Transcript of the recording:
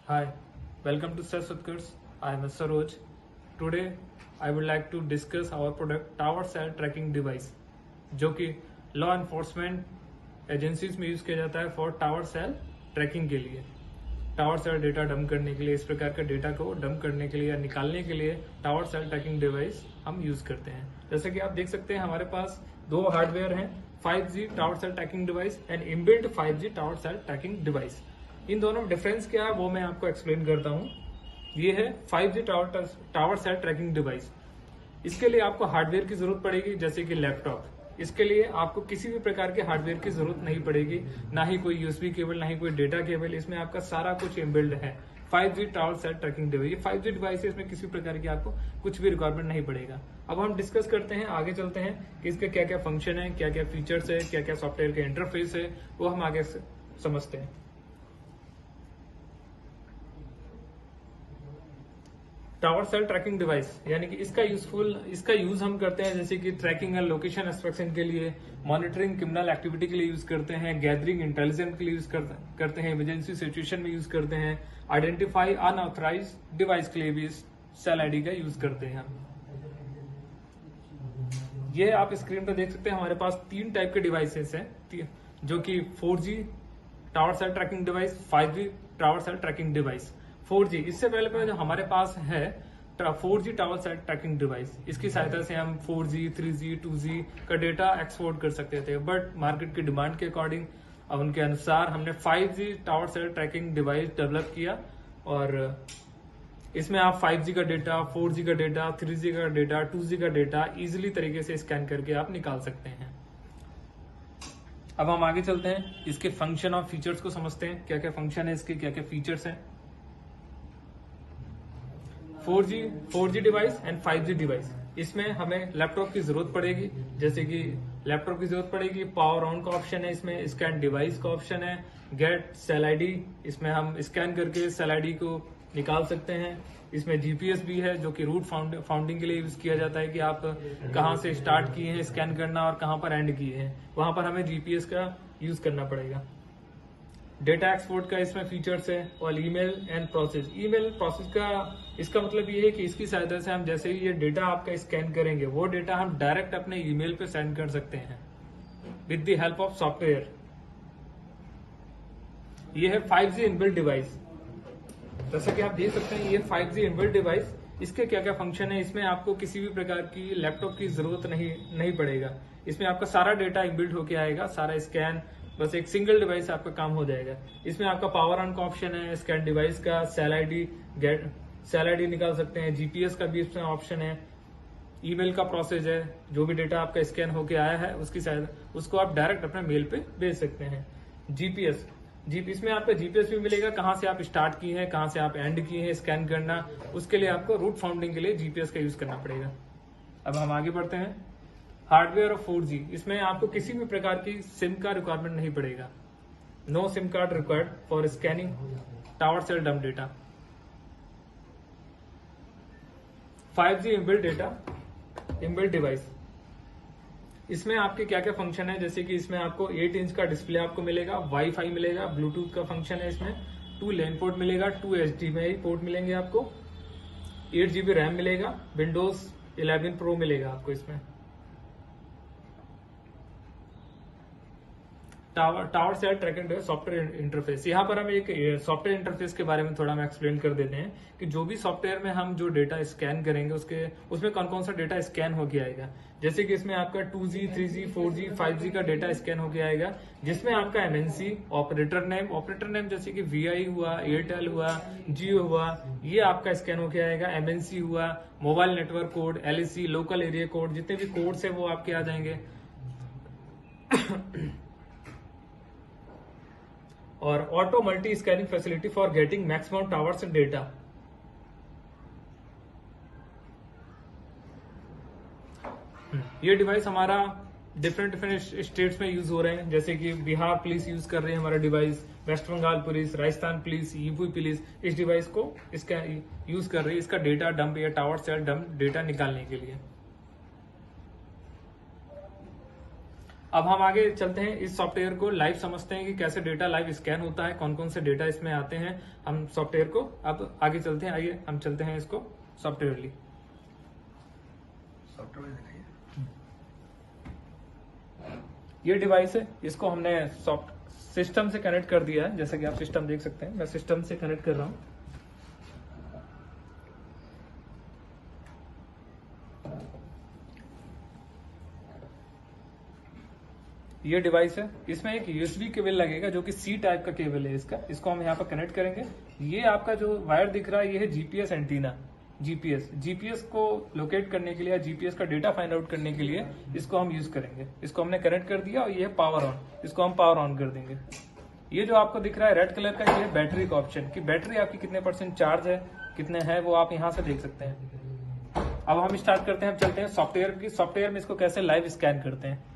Hi, welcome to Seth Sutkars. I am Saroj. Today, I would like to discuss our product Tower Cell Tracking Device, जो कि law enforcement agencies में use किया जाता है for tower cell trekking के लिए। Tower cell data dump करने के लिए, इस प्रकार का डेटा को डंप करने के लिए या निकालने के लिए टावर सेल ट्रैकिंग डिवाइस हम यूज करते हैं। जैसे कि आप देख सकते हैं हमारे पास दो हार्डवेयर हैं, 5G tower cell tracking device and inbuilt 5G tower cell tracking device. इन दोनों में डिफरेंस क्या है वो मैं आपको एक्सप्लेन करता हूँ। ये है 5G tower cell tracking device. इसके लिए आपको हार्डवेयर की जरूरत पड़ेगी, जैसे कि लैपटॉप। इसके लिए आपको किसी भी प्रकार के हार्डवेयर की जरूरत नहीं पड़ेगी, ना ही कोई यूएसबी केबल, ना ही कोई डेटा केबल। इसमें आपका सारा कुछ इनबिल्ड है। 5G tower cell tracking device, ये 5G डिवाइस है, इसमें किसी प्रकार की आपको कुछ भी रिक्वायरमेंट नहीं पड़ेगा। अब हम डिस्कस करते हैं, आगे चलते हैं कि इसके क्या क्या फंक्शन है, क्या क्या फीचर्स है, क्या क्या सॉफ्टवेयर का इंटरफेस है, वो हम आगे समझते हैं। टावर सेल ट्रैकिंग डिवाइस यानी कि इसका यूज हम करते हैं जैसे कि ट्रैकिंग एंड लोकेशन एक्सट्रैक्शन के लिए, मॉनिटरिंग क्रिमिनल एक्टिविटी के लिए यूज करते हैं, गैदरिंग इंटेलिजेंस के लिए यूज करते हैं, इमरजेंसी सिचुएशन में यूज करते हैं, आइडेंटिफाई अनऑथराइज डिवाइस के लिए भी सेल आईडी का यूज करते हैं। ये आप स्क्रीन पर देख सकते हैं, हमारे पास तीन टाइप के डिवाइसेस हैं, जो कि 4G tower cell tracking device, 5G tower cell tracking device. 4G इससे पहले जो हमारे पास है 4G tower cell tracking device, इसकी सहायता से हम 4G, 3G, 2G का डेटा एक्सपोर्ट कर सकते थे। बट मार्केट की डिमांड के अकॉर्डिंग, अब उनके अनुसार हमने 5G tower cell tracking device develop किया, और इसमें आप 5G का डेटा, 4G का डेटा, 3G का डेटा, 2G का डेटा इजिली तरीके से स्कैन करके आप निकाल सकते हैं। अब हम आगे चलते हैं, इसके फंक्शन और फीचर्स को समझते हैं, क्या क्या फंक्शन है इसके, क्या क्या फीचर्स हैं। 4G device and 5G device, इसमें हमें लैपटॉप की जरूरत पड़ेगी। जैसे कि लैपटॉप की जरूरत पड़ेगी, पावर ऑन का ऑप्शन है इसमें, स्कैन डिवाइस का ऑप्शन है, गेट सेल आईडी, इसमें हम स्कैन करके सेल आईडी को निकाल सकते हैं। इसमें जीपीएस भी है, जो कि रूट फाउंडिंग के लिए यूज किया जाता है कि आप कहां से स्टार्ट किए हैं स्कैन करना और कहां पर एंड किए हैं, वहां पर हमें जीपीएस का यूज करना पड़ेगा। डेटा एक्सपोर्ट का इसमें फीचर्स है, और email and process. Email process का इसका मतलब ये है कि इसकी सहायता से हम जैसे ही ये डेटा आपका स्कैन करेंगे, वो डेटा हम डायरेक्ट अपने ईमेल पे सेंड कर सकते हैं with the help of software. ये है 5G इनबिल्ट डिवाइस। जैसा कि आप देख सकते हैं, ये 5G इनबिल्ट डिवाइस, इसके क्या क्या फंक्शन है। इसमें आपको किसी भी प्रकार की लैपटॉप की जरूरत नहीं पड़ेगा। इसमें आपका सारा डेटा इनबिल्ट होके आएगा, सारा स्कैन बस एक सिंगल डिवाइस आपका काम हो जाएगा। इसमें आपका पावर ऑन का ऑप्शन है, स्कैन डिवाइस का, सेल आईडी निकाल सकते हैं, जीपीएस का भी इसमें ऑप्शन है, ईमेल का प्रोसेस है, जो भी डेटा आपका स्कैन होके आया है उसको आप डायरेक्ट अपने मेल पे भेज सकते हैं। जीपीएस इसमें आपका जीपीएस भी मिलेगा, कहां से आप स्टार्ट किए हैं, कहां से आप एंड किए हैं स्कैन करना, उसके लिए आपको रूट फाउंडिंग के लिए जीपीएस का यूज करना पड़ेगा। अब हम आगे बढ़ते हैं। हार्डवेयर और 4G, इसमें आपको किसी भी प्रकार की सिम का रिक्वायरमेंट नहीं पड़ेगा। No SIM card required for scanning tower cell dump data. 5G inbuilt device, इसमें आपके क्या क्या फंक्शन है। जैसे कि इसमें आपको 8 इंच का डिस्प्ले आपको मिलेगा, वाईफाई मिलेगा, ब्लूटूथ का फंक्शन है इसमें, 2 लैन पोर्ट मिलेगा, 2 HDMI पोर्ट मिलेंगे आपको, 8GB रैम मिलेगा, विंडोज 11 प्रो मिलेगा आपको इसमें। Tower cell tracking software interface, यहाँ पर हम एक सॉफ्टवेयर इंटरफेस के बारे में थोड़ा हम एक्सप्लेन कर देते हैं कि जो भी सॉफ्टवेयर में हम जो डेटा स्कैन करेंगे उसमें कौन कौन सा डेटा स्कैन होके आएगा। जैसे कि इसमें आपका 2G, 3G, 4G, 5G का डेटा स्कैन होके आएगा, जिसमें आपका MNC, ऑपरेटर नेम जैसे कि VI हुआ, एयरटेल हुआ, जियो हुआ, ये आपका स्कैन होके आएगा। MNC हुआ, mobile network code, LAC, local area code, जितने भी कोड्स है वो आपके आ जाएंगे। और auto multi scanning facility for getting maximum towers and data. ये डिवाइस हमारा डिफरेंट स्टेट्स में यूज हो रहे हैं, जैसे कि बिहार पुलिस यूज कर रहे हैं हमारा device, West Bengal police, Rajasthan police, UP police इस डिवाइस को इसका यूज कर रही है, इसका डेटा डंप या टावर सेल डंप डेटा निकालने के लिए। अब हम आगे चलते हैं, इस सॉफ्टवेयर को लाइव समझते हैं कि कैसे डेटा लाइव स्कैन होता है, कौन कौन से डेटा इसमें आते हैं। हम सॉफ्टवेयर को अब आगे चलते हैं, आइए हम चलते हैं इसको सॉफ्टवेयरली। सॉफ्टवेयर दिखाइए। ये डिवाइस है, इसको हमने सिस्टम से कनेक्ट कर दिया है, जैसे कि आप सिस्टम देख सकते हैं। मैं सिस्टम से कनेक्ट कर रहा हूं। ये डिवाइस है, इसमें एक यूएसबी केबल लगेगा जो कि सी टाइप का केबल है इसका। इसको हम यहाँ पर कनेक्ट करेंगे। ये आपका जो वायर दिख रहा है ये है जीपीएस एंटीना। जीपीएस को लोकेट करने के लिए, जीपीएस का डेटा फाइंड आउट करने के लिए इसको हम यूज करेंगे। इसको हमने कनेक्ट कर दिया और ये है पावर ऑन, इसको हम पावर ऑन कर देंगे। ये जो आपको दिख रहा है रेड कलर का, ये है बैटरी का ऑप्शन कि बैटरी आपकी कितने % चार्ज है, कितने है वो आप यहाँ से देख सकते हैं। अब हम स्टार्ट करते हैं, चलते हैं सॉफ्टवेयर में इसको कैसे लाइव स्कैन करते हैं।